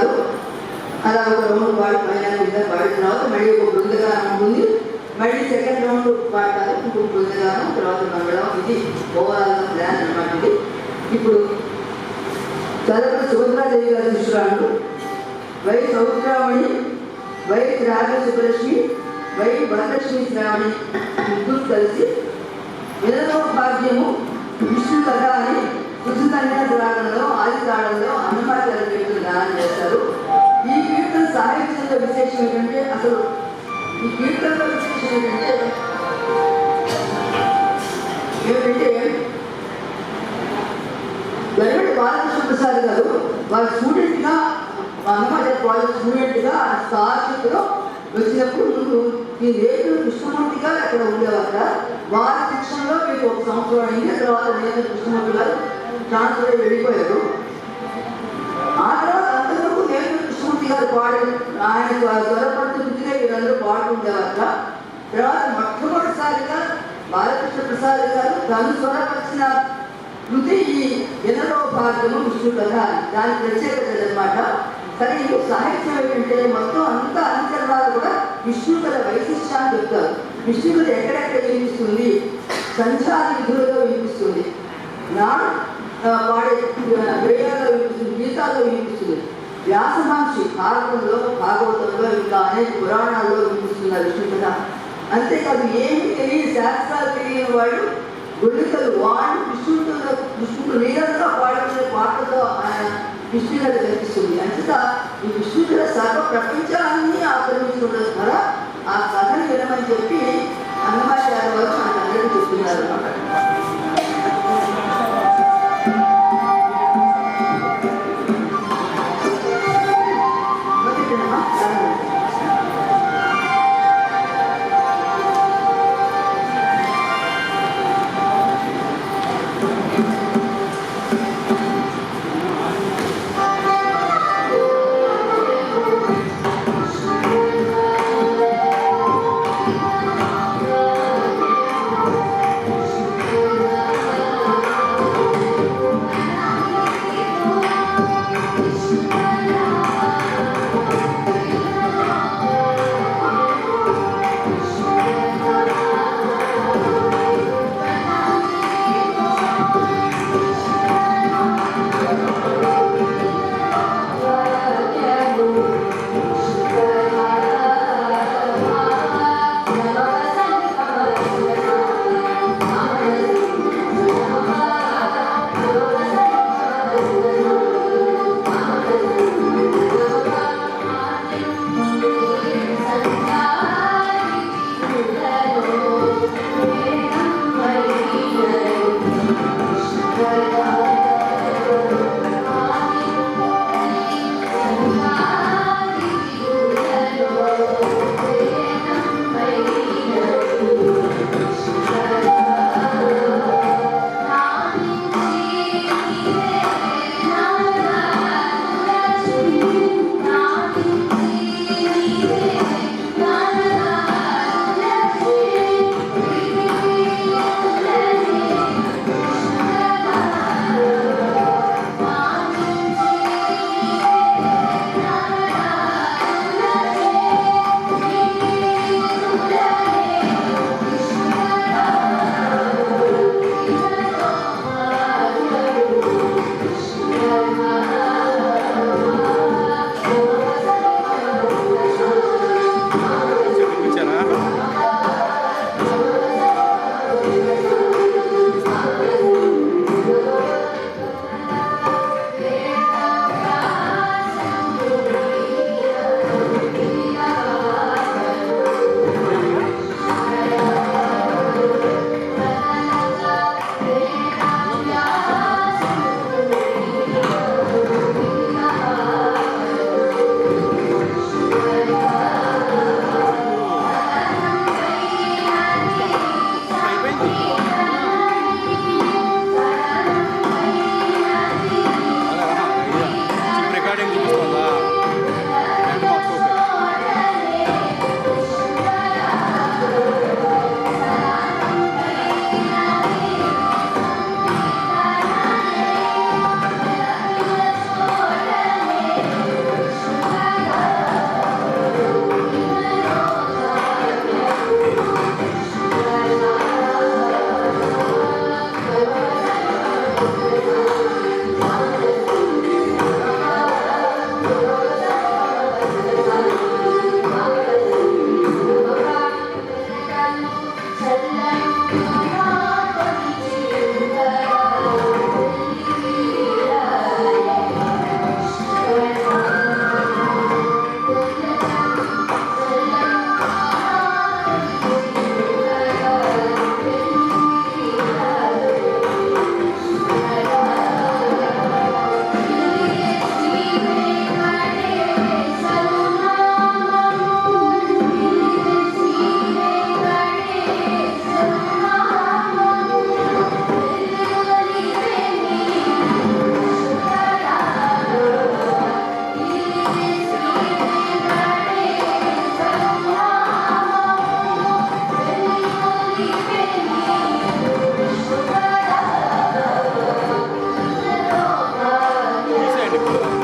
పాడతారు. అలా ఒక రౌండ్ పాడి పైన కింద పాడిన తర్వాత మళ్ళీ ఒక బృందగానం ఉంటుంది. మళ్ళీ సెకండ్ రౌండ్ పాడతారు, ఇంకొక బృందగానం, తర్వాత మంగళం. ఇది ఓవరాల్ ప్లాన్ అన్నమాట. ఇది ఇప్పుడు చదవని సుభద్రాదేవి గారి శిష్యురాలు Y Sautramani, Y Raja Subbalakshmi, Y Varalakshmi Sravani ముగ్గురు కలిసి వినదో భాగ్యము విష్ణు కథ అని కృష్ణ సన్యాసరాగంలో ఆది తాళంలో అన్నమాచార్య కీర్తన గానం చేస్తారు. ఈ కీర్తన సాహిత్యంలో విశేషం ఏంటంటే, అసలు ఈ కీర్తనలో విశేషం ఏమిటంటే గరిమెడి బాలకృష్ణ ప్రసాద్ గారు వారి స్టూడెంట్గా, అన్నమాచార్య కాలేజ్ స్టూడెంట్గా స్కాలర్షిప్లో వచ్చినప్పుడు ముందు ఈ రేపు కృష్ణమూర్తి గారు అక్కడ ఉండేవారు. వారి శిక్షణలో మీకు ఒక సంవత్సరం అయింది. తర్వాత నేను కృష్ణమూర్తి గారు ట్రాన్స్ఫర్ అయ్యి వెళ్ళిపోయారు. ఆ తర్వాత అంతవరకు నేను కృష్ణమూర్తి గారు ఆయన స్వరపడుతుంటే వీరందరూ పాడుతుండేవారు. తర్వాత మొట్టమొదటిసారిగా బాలకృష్ణ ప్రసాద్ గారు తను స్వరపరిచిన కృతి ఈ ఎన్నడో భాగము విష్ణు కథ. దాని ప్రత్యేకత అనమాట. కానీ సాహిత్యం ఏంటంటే మొత్తం అంతా అనుచరణాలు కూడా విష్ణు కథ వైశిష్టాన్ని చెప్తారు. విష్ణు కథ ఎక్కడెక్కడ వినిపిస్తుంది, సంచారి విధులలో వినిపిస్తుంది, నాడు పాడే వేయాల్లో వినిపిస్తుంది, గీతాల్లో వినిపిస్తుంది, వ్యాస మహర్షి భారతంలో, భాగవతంలో, ఇంకా అనేక పురాణాల్లో వినిపిస్తున్నారు విష్ణు కథ. అంతేకాదు ఏమి తెలియని శాస్త్రాలు తెలియని వాళ్ళు గుళ్ళికలు వాళ్ళు విష్ణుడు నీరంగా పాడుకునే పాటలతో ఆయన విష్ణు కథ కనిపిస్తుంది. అంతటా ఈ విష్ణు కథ సర్వ ప్రపంచాన్ని ఆక్రమించుకోవడం ద్వారా ఆ కథను వినమని చెప్పి అన్నమాచార్య వారు మనకందరికీ చెప్తున్నారు అన్నమాట. చెప్పారు.